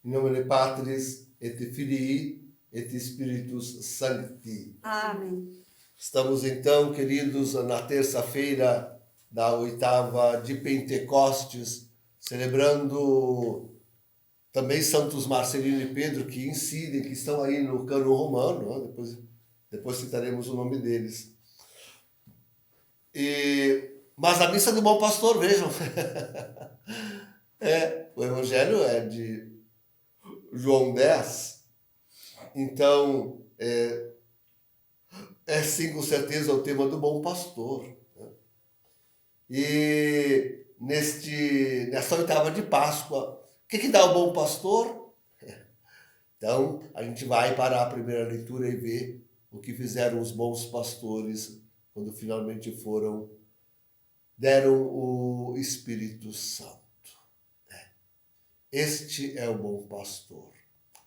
In nomine Patris et Filii et Spiritus Sancti. Amém. Estamos então, queridos, na terça-feira da oitava de Pentecostes, celebrando também Santos Marcelino e Pedro, que incidem, que estão aí no cânon romano, né? Depois citaremos o nome deles. Mas a missa do Bom Pastor, vejam, o Evangelho é de João 10, então sim, com certeza, o tema do Bom Pastor. Né? E nessa oitava de Páscoa, o que dá o Bom Pastor? Então, a gente vai para a primeira leitura e ver o que fizeram os bons pastores quando finalmente deram o Espírito Santo. Este é o bom pastor,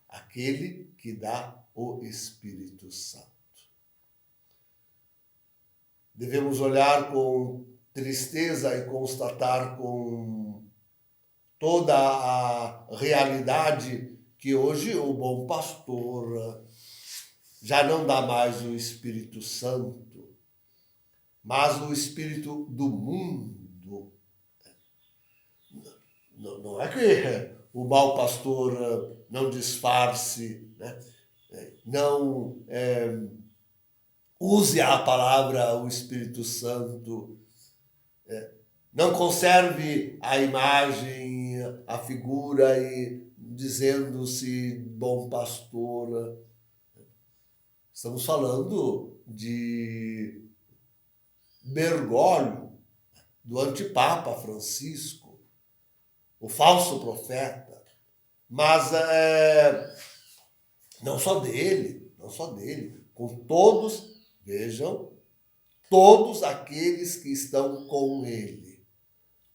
aquele que dá o Espírito Santo. Devemos olhar com tristeza e constatar com toda a realidade que hoje o bom pastor já não dá mais o Espírito Santo, mas o Espírito do mundo. Não é que o mau pastor não disfarce, né? Não use a palavra o Espírito Santo, não conserve a imagem, a figura e dizendo-se bom pastor. Estamos falando de Bergoglio, do antipapa Francisco, o falso profeta, mas não só dele, com todos, vejam, todos aqueles que estão com ele,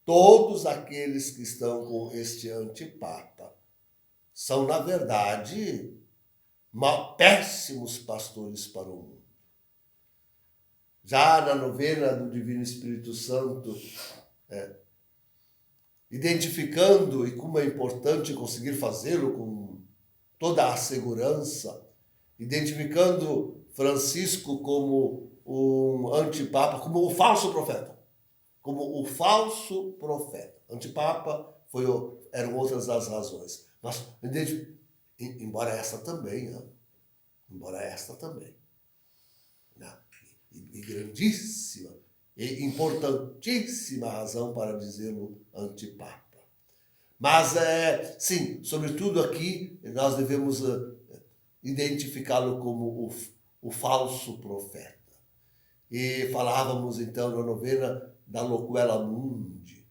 todos aqueles que estão com este antipapa, são, na verdade, péssimos pastores para o mundo. Já na novena do Divino Espírito Santo, identificando, e como é importante conseguir fazê-lo com toda a segurança, identificando Francisco como um antipapa, como o falso profeta. Antipapa eram outras as razões. Mas, embora esta também, e grandíssima, e importantíssima razão para dizê-lo antipapa. Mas, sim, sobretudo aqui, nós devemos identificá-lo como o falso profeta. E falávamos, então, na novena da Locuela Mundi.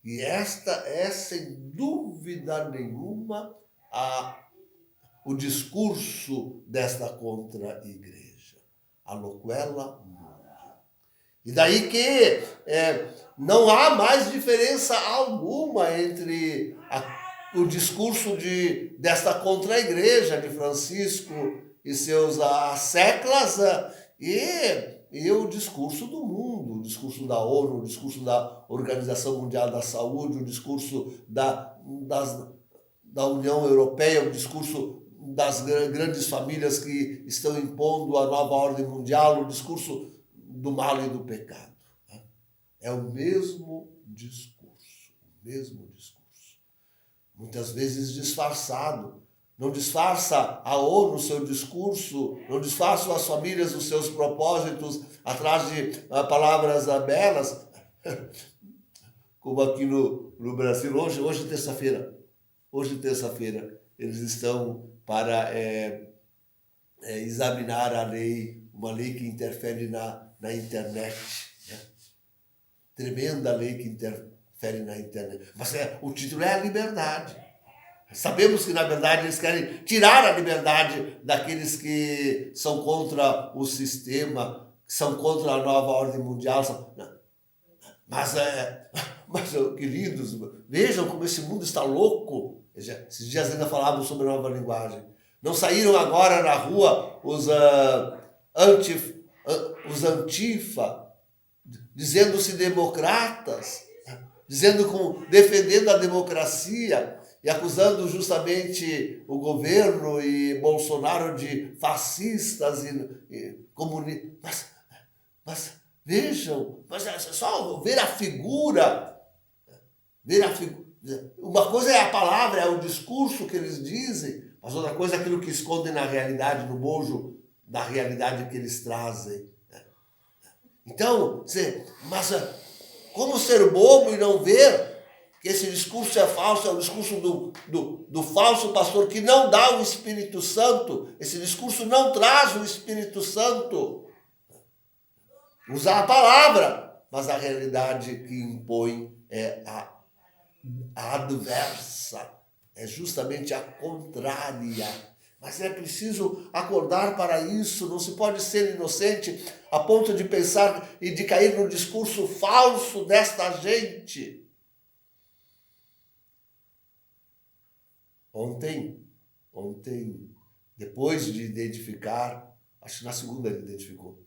E esta é, sem dúvida nenhuma, o discurso desta contra-igreja. A Locuela Mundi. E daí que não há mais diferença alguma entre o discurso desta contra-igreja de Francisco e seus asseclas e o discurso do mundo, o discurso da ONU, o discurso da Organização Mundial da Saúde, o discurso da União Europeia, o discurso das grandes famílias que estão impondo a nova ordem mundial, o discurso do mal e do pecado. É o mesmo discurso. Muitas vezes disfarçado. Não disfarça a ONU o seu discurso, não disfarça as famílias os seus propósitos atrás de palavras belas, como aqui no Brasil. Hoje terça-feira, eles estão para examinar a lei, uma lei que interfere na internet, né? Tremenda lei que interfere na internet. Mas o título é a liberdade. Sabemos que, na verdade, eles querem tirar a liberdade daqueles que são contra o sistema, que são contra a nova ordem mundial. Mas, queridos, vejam como esse mundo está louco. Esses dias ainda falávamos sobre a nova linguagem. Não saíram agora na rua os antifa, dizendo-se democratas, defendendo a democracia e acusando justamente o governo e Bolsonaro de fascistas e comunistas. Mas vejam, mas é só ver a figura, uma coisa é a palavra, é o discurso que eles dizem, mas outra coisa é aquilo que escondem na realidade, no bojo da realidade que eles trazem. Então, mas como ser bobo e não ver que esse discurso é falso, é o discurso do falso pastor que não dá o Espírito Santo, esse discurso não traz o Espírito Santo. Usa a palavra, mas a realidade que impõe é a adversa, é justamente a contrária. Mas é preciso acordar para isso, não se pode ser inocente a ponto de pensar e de cair no discurso falso desta gente. Ontem, depois de identificar, acho que na segunda ele identificou,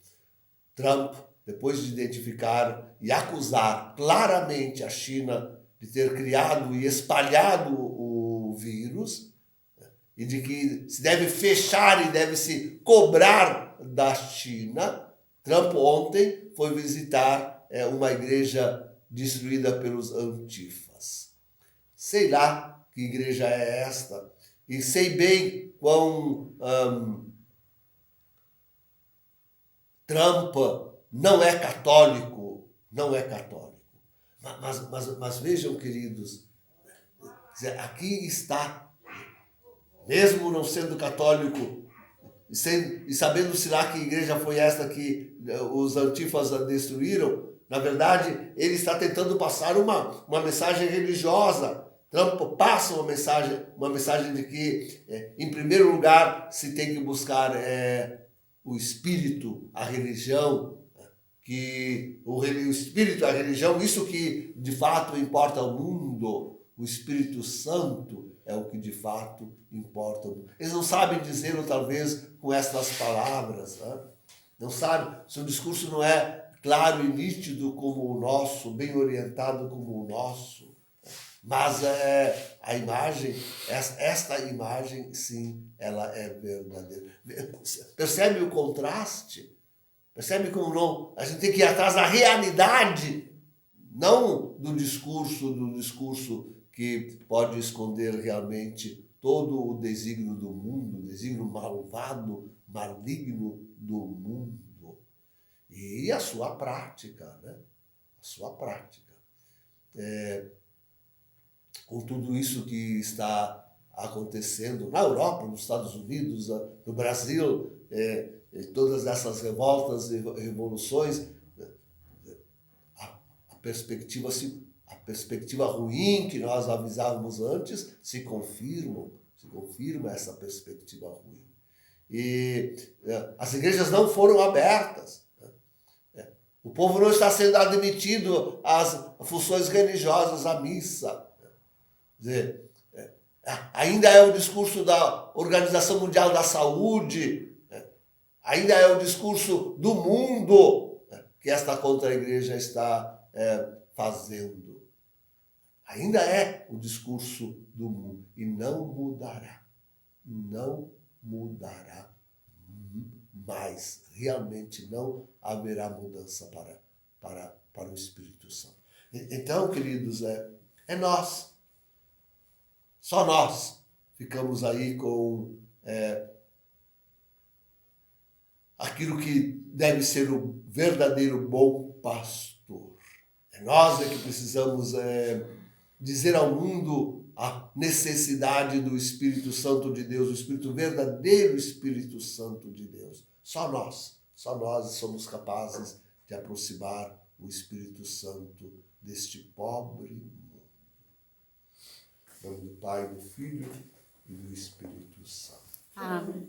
Trump, depois de identificar e acusar claramente a China de ter criado e espalhado o vírus, e de que se deve fechar e deve se cobrar da China, Trump ontem foi visitar uma igreja destruída pelos antifas. Sei lá que igreja é esta, e sei bem quão Trump não é católico, Mas vejam, queridos, aqui está, mesmo não sendo católico, e sabendo-se lá que igreja foi esta que os antifas destruíram, na verdade, ele está tentando passar uma mensagem religiosa. Trump passa uma mensagem de que, em primeiro lugar, se tem que buscar o espírito, a religião, que o espírito, a religião, isso que de fato importa ao mundo, o Espírito Santo é o que de fato importa ao mundo. Eles não sabem dizê-lo talvez com estas palavras, né? Não sabem, seu discurso não é claro e nítido como o nosso, bem orientado como o nosso. Mas a imagem, esta imagem, sim, ela é verdadeira. Percebe o contraste? Percebe como não? A gente tem que ir atrás da realidade, não do discurso que pode esconder realmente todo o desígnio do mundo, o desígnio malvado, maligno do mundo. E a sua prática, né? A sua prática. Com tudo isso que está acontecendo na Europa, nos Estados Unidos, no Brasil, todas essas revoltas e revoluções, a perspectiva ruim que nós avisávamos antes se confirma essa perspectiva ruim. E as igrejas não foram abertas. O povo não está sendo admitido às funções religiosas, à missa. Quer dizer, ainda é o discurso da Organização Mundial da Saúde, ainda é o discurso do mundo que esta contra-igreja está fazendo. Ainda é o discurso do mundo e não mudará. Não mudará mais. Realmente não haverá mudança para o Espírito Santo. Então, queridos, é nós. Só nós ficamos aí com aquilo que deve ser o verdadeiro bom pastor. É nós que precisamos dizer ao mundo a necessidade do Espírito Santo de Deus, o verdadeiro Espírito Santo de Deus. Só nós somos capazes de aproximar o Espírito Santo deste pobre mundo. Em nome do Pai, do Filho e do Espírito Santo. Amém.